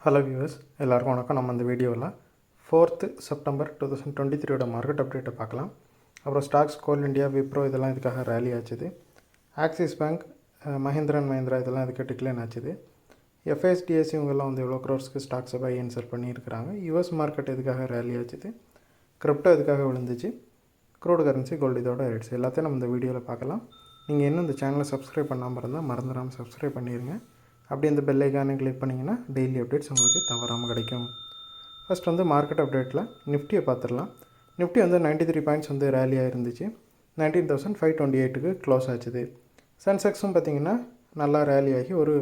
Hello viewers, எல்லாருக்கும் வணக்கம். நம்ம இந்த வீடியோவில் 4th செப்டம்பர் 2023 மார்க்கெட் அப்டேட்டை பார்க்கலாம். அப்புறம் ஸ்டாக்ஸ், கோல் இண்டியா, விப்ரோ இதெல்லாம் இதுக்காக ரேலி ஆச்சுது. Axis bank, Mahindra and Mahindra இதெல்லாம் இதுக்கு டிக்ளைன் ஆச்சுது. எஃப்எஸ்டிஎஸ் இவங்கெல்லாம் வந்து எவ்வளோ க்ரோர்ஸ்க்கு ஸ்டாக்ஸை பை அண்ட் செல் பண்ணியிருக்கிறாங்க. யூஎஸ் மார்க்கெட் இதுக்காக ரேலி ஆச்சுது. கிரிப்டோ இதுக்காக விழுந்துச்சு. க்ரூட் கரன்சி, கோல்டு இதோட ரேட்ஸ் எல்லாத்தையும் நம்ம இந்த வீடியோவில் பார்க்கலாம். நீங்கள் இன்னும் இந்த சேனலை சப்ஸ்கிரைப் பண்ணாமல் இருந்தால் மறந்துடாமல் சப்ஸ்கிரைப் பண்ணிடுங்க. அப்படி இந்த பெல் ஐக்கானை கிளிக் பண்ணிங்கன்னா டெய்லி அப்டேட்ஸ் உங்களுக்கு தவறாமல் கிடைக்கும். ஃபஸ்ட் வந்து மார்க்கெட் அப்டேட்டில் நிஃப்டியை பார்த்துடலாம். நிஃப்டி வந்து 93 பாயிண்ட்ஸ் வந்து ரேலியாக இருந்துச்சு. 19,528க்கு க்ளோஸ் ஆச்சுது. சென்செக்ஸும் பார்த்திங்கன்னா நல்லா ரேலி ஆகி ஒரு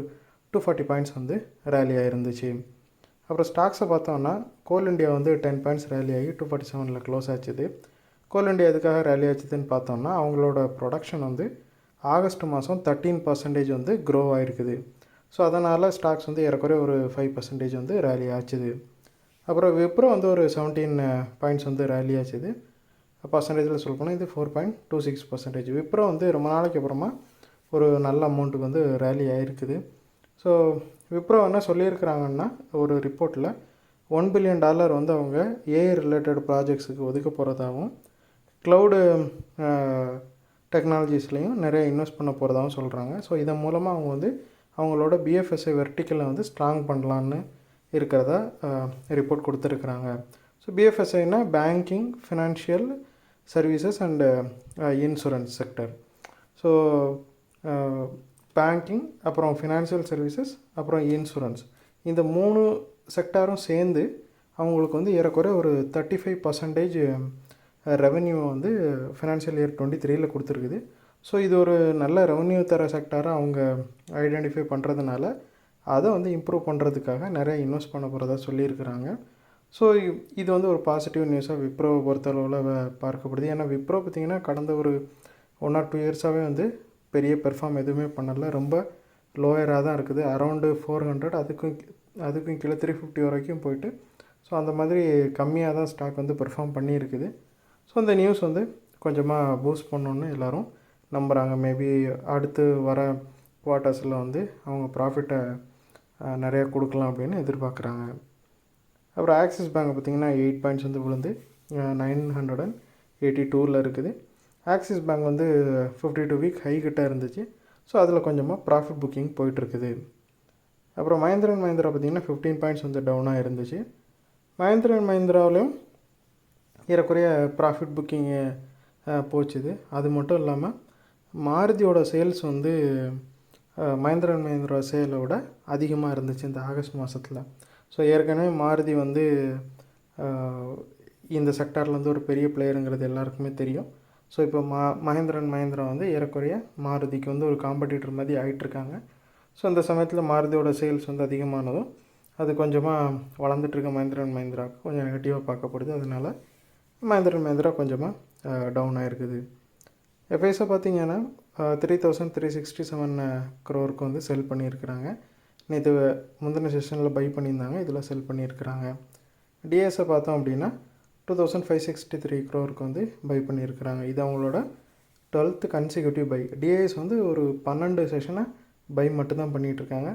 240 பாயிண்ட்ஸ் வந்து ரேலியாக இருந்துச்சு. அப்புறம் ஸ்டாக்ஸை பார்த்தோன்னா கோல் இண்டியா வந்து 10 பாயிண்ட்ஸ் ரேலி ஆகி 247ல் க்ளோஸ் ஆச்சுது. கோல் இண்டியா எதுக்காக ரேலி ஆச்சுதுன்னு பார்த்தோம்னா அவங்களோட ப்ரொடக்ஷன் வந்து ஆகஸ்ட் மாதம் 13% வந்து க்ரோ ஆகிருக்குது. ஸோ அதனால் ஸ்டாக்ஸ் வந்து ஏறக்குறைய ஒரு 5% வந்து ரேலி ஆச்சுது. அப்புறம் விப்ரோ வந்து ஒரு 17 பாயிண்ட்ஸ் வந்து ரேலி ஆச்சுது. பர்சன்டேஜில் சொல்ல போனால் இது 4.26%. விப்ரோ வந்து ரொம்ப நாளைக்கு அப்புறமா ஒரு நல்ல அமௌண்ட்டுக்கு வந்து ரேலி ஆகிருக்குது. ஸோ விப்ரோ என்ன சொல்லியிருக்கிறாங்கன்னா ஒரு ரிப்போர்ட்டில் $1 பில்லியன் வந்து அவங்க ஏஐ ரிலேட்டட் ப்ராஜெக்ட்ஸுக்கு ஒதுக்க போகிறதாகவும் க்ளவுடு டெக்னாலஜிஸ்லேயும் நிறைய இன்வெஸ்ட் பண்ண போகிறதாகவும் சொல்கிறாங்க. ஸோ இதன் மூலமாக அவங்க வந்து அவங்களோட பிஎஃப்எஸ்ஐ வெர்டிக்கலை வந்து ஸ்ட்ராங் பண்ணலான்னு இருக்கிறதா ரிப்போர்ட் கொடுத்துருக்குறாங்க. ஸோ பிஎஃப்எஸ்ஐனா banking, financial services and insurance sector. So banking, அப்புறம் ஃபினான்ஷியல் சர்வீசஸ், அப்புறம் இன்சூரன்ஸ், இந்த 3 செக்டாரும் சேர்ந்து அவங்களுக்கு வந்து ஏறக்குறைய ஒரு 35% ரெவென்யூ வந்து ஃபினான்ஷியல் இயர் 23ல் கொடுத்துருக்குது. ஸோ இது ஒரு நல்ல ரெவன்யூ தர செக்டாராக அவங்க ஐடென்டிஃபை பண்ணுறதுனால அதை வந்து இம்ப்ரூவ் பண்ணுறதுக்காக நிறைய இன்வெஸ்ட் பண்ண போகிறதா சொல்லியிருக்கிறாங்க. ஸோ இது வந்து ஒரு பாசிட்டிவ் நியூஸாக விப்ரோவை பொறுத்தளவில் பார்க்கப்படுது. ஏன்னா விப்ரோ பார்த்திங்கன்னா கடந்த ஒரு 1 or 2 இயர்ஸாகவே வந்து பெரிய பெர்ஃபார்ம் எதுவுமே பண்ணலை. ரொம்ப லோயராக தான் இருக்குது. அரௌண்டு 400 அதுக்கும் கீழே 350 வரைக்கும் போயிட்டு ஸோ அந்த மாதிரி கம்மியாக தான் ஸ்டாக் வந்து பெர்ஃபார்ம் பண்ணியிருக்குது. ஸோ அந்த நியூஸ் வந்து கொஞ்சமாக பூஸ்ட் பண்ணணுன்னு எல்லோரும் நம்புகிறாங்க. மேபி அடுத்து வர குவார்ட்டர்ஸில் வந்து அவங்க ப்ராஃபிட்டை நிறையா கொடுக்கலாம் அப்படின்னு எதிர்பார்க்குறாங்க. அப்புறம் ஆக்சிஸ் பேங்க் பார்த்திங்கன்னா 8 பாயிண்ட்ஸ் வந்து விழுந்து 982ல் இருக்குது. ஆக்சிஸ் பேங்க் வந்து 52 வீக் ஹை கிட்ட இருந்துச்சு. ஸோ அதில் கொஞ்சமாக ப்ராஃபிட் புக்கிங் போயிட்டுருக்குது. அப்புறம் மஹிந்திரா அண்ட் மஹிந்திரா பார்த்திங்கன்னா 15 பாயிண்ட்ஸ் வந்து டவுனாக இருந்துச்சு. மஹிந்திரா அண்ட் மஹிந்திராவிலையும் ஏறக்குறைய ப்ராஃபிட் புக்கிங்கு போச்சுது. அது மட்டும் இல்லாமல் மாருதியோட சேல்ஸ் வந்து மஹிந்திரா அண்ட் மஹிந்திரா சேலை விட அதிகமாக இருந்துச்சு இந்த ஆகஸ்ட் மாதத்தில். ஸோ ஏற்கனவே மாருதி வந்து இந்த செக்டாரில் வந்து ஒரு பெரிய பிளேயருங்கிறது எல்லாருக்குமே தெரியும். ஸோ இப்போ மஹிந்திரா அண்ட் மஹிந்திரா வந்து ஏறக்குறைய மாருதிக்கு வந்து ஒரு காம்படிட்டர் மாதிரி ஆகிட்டுருக்காங்க. ஸோ இந்த சமயத்தில் மாருதியோட சேல்ஸ் வந்து அதிகமானதும் அது கொஞ்சமாக வளர்ந்துட்டுருக்க மஹிந்திரா அண்ட் மஹிந்திராவுக்கு கொஞ்சம் நெகட்டிவாக பார்க்கப்படுது. அதனால் மஹிந்திரா அண்ட் மஹிந்திரா கொஞ்சமாக டவுன் ஆகிருக்குது. எஃப்ஐஸை பார்த்திங்கன்னா 3,367 crore வந்து செல் பண்ணியிருக்கிறாங்க. நேற்று முந்தின செஷனில் பை பண்ணியிருந்தாங்க, இதில் செல் பண்ணியிருக்கிறாங்க. டிஎஸை பார்த்தோம் அப்படின்னா 2,563 crore வந்து பை பண்ணியிருக்கிறாங்க. இது அவங்களோட 12th கன்சிக்யூட்டிவ் பை. டிஏஎஸ் வந்து ஒரு 12 செஷனை பை மட்டும்தான் பண்ணிகிட்ருக்காங்க.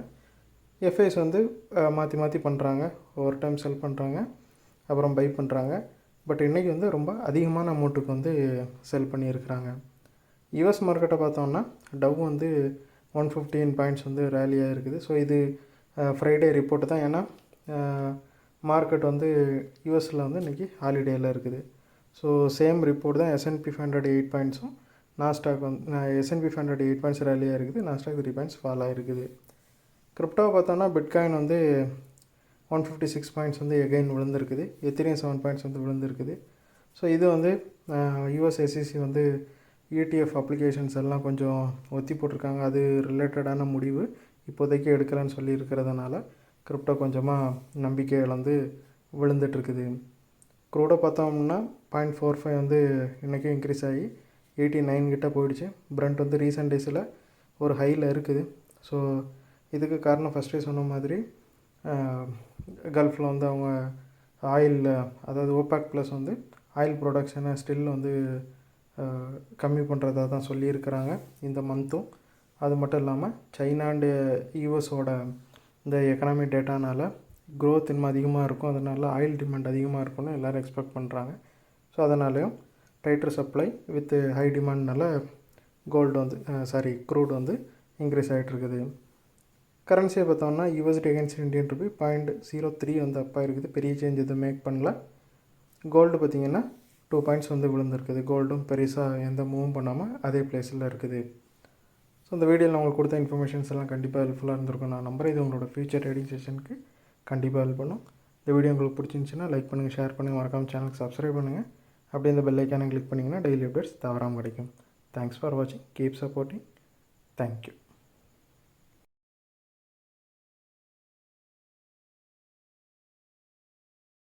எஃப்ஐஸ் வந்து மாற்றி மாற்றி பண்ணுறாங்க. ஒரு டைம் செல் பண்ணுறாங்க, அப்புறம் பை பண்ணுறாங்க. பட் இன்றைக்கி வந்து ரொம்ப அதிகமான அமௌண்ட்டுக்கு வந்து செல் பண்ணியிருக்கிறாங்க. யூஎஸ் மார்க்கெட்டை பார்த்தோம்னா டவ் வந்து 115 பாயிண்ட்ஸ் வந்து ரேலியாக இருக்குது. ஸோ இது ஃப்ரைடே ரிப்போர்ட்டு தான். ஏன்னா மார்க்கெட் வந்து யூஎஸில் வந்து இன்றைக்கி ஹாலிடேயில் இருக்குது. ஸோ சேம் ரிப்போர்ட் தான். S&P 500 8 பாயிண்ட்ஸும், நாஸ்டாக் வந்து S&P 500 8 பாயிண்ட்ஸ் ரேலியாக இருக்குது. நாஸ்டாக் 3 பாயிண்ட்ஸ் ஃபால் ஆகிருக்குது. கிரிப்டோவை பார்த்தோன்னா பிட்காயின் வந்து 156 பாயிண்ட்ஸ் வந்து எகைன் விழுந்திருக்குது. எத்திரியம் 7 பாயிண்ட்ஸ் வந்து விழுந்திருக்குது. ஸோ இது வந்து யூஎஸ் SEC வந்து ETF அப்ளிகேஷன்ஸ் எல்லாம் கொஞ்சம் ஒத்தி போட்டிருக்காங்க. அது ரிலேட்டடான முடிவு இப்போதைக்கு எடுக்கலான்னு சொல்லியிருக்கிறதுனால கிரிப்டோ கொஞ்சமாக நம்பிக்கை இழந்து விழுந்துட்டுருக்குது. க்ரூடை பார்த்தோம்னா 0.45 வந்து இன்றைக்கும் இன்க்ரீஸ் ஆகி 89 கிட்ட போயிடுச்சு. பிரண்ட் வந்து ரீசெண்ட் டேஸில் ஒரு ஹையில் இருக்குது. ஸோ இதுக்கு காரணம் ஃபஸ்ட்டே சொன்ன மாதிரி கல்ஃபில் வந்து அவங்க ஆயில், அதாவது ஓபேக் ப்ளஸ் வந்து ஆயில் ப்ரொடக்ஷனை ஸ்டில் வந்து கம்மி பண்ணுறதா தான் சொல்லியிருக்கிறாங்க இந்த மந்த்தும். அது மட்டும் இல்லாமல் சைனா அண்டு யூஎஸோட இந்த எக்கனாமிக் டேட்டானால் க்ரோத் இன்னும் அதிகமாக இருக்கும், அதனால் ஆயில் டிமாண்ட் அதிகமாக இருக்கும்னு எல்லோரும் எக்ஸ்பெக்ட் பண்ணுறாங்க. ஸோ அதனாலேயும் டைட்டர் சப்ளை வித் ஹை டிமாண்ட்னால கோல்டு வந்து க்ரூட் வந்து இன்க்ரீஸ் ஆகிட்டு இருக்குது. கரன்சியை பார்த்தோம்னா USD அகேன்ஸ்ட் இந்தியன் ருபி 0.03 வந்து அப்பா இருக்குது, பெரிய சேஞ்ச் எதுவும் மேக் பண்ணல. கோல்டு பார்த்திங்கன்னா 2 பாயிண்ட்ஸ் வந்து விழுந்திருக்குது. கோல்டும் பெருசாக எந்த மூவும் பண்ணாமல் அதே பிளேஸில் இருக்குது. ஸோ இந்த வீடியோவில் நான் உங்களுக்கு கொடுத்த இன்ஃபர்மேஷன்ஸ் எல்லாம் கண்டிப்பாக ஹெல்ப்ஃபுல்லாக இருந்திருக்கும் நான் நம்புறேன். இது உங்களோட ஃபியூச்சர் ட்ரேடிங் செஷனுக்கு கண்டிப்பாக ஹெல்ப் பண்ணும். இந்த வீடியோ உங்களுக்கு பிடிச்சிருந்துச்சுன்னா லைக் பண்ணுங்கள், ஷேர் பண்ணுங்கள், மறக்காமல் சேனலுக்கு சப்ஸ்கிரைப் பண்ணுங்கள். அப்படியே இந்த பெல் ஐக்கானை கிளிக் பண்ணிங்கன்னா டெய்லி அப்டேட்ஸ் தவறாமல் கிடைக்கும். தேங்க்ஸ் ஃபார் வாட்சிங், கீப் சப்போர்ட்டிங், தேங்க்யூ.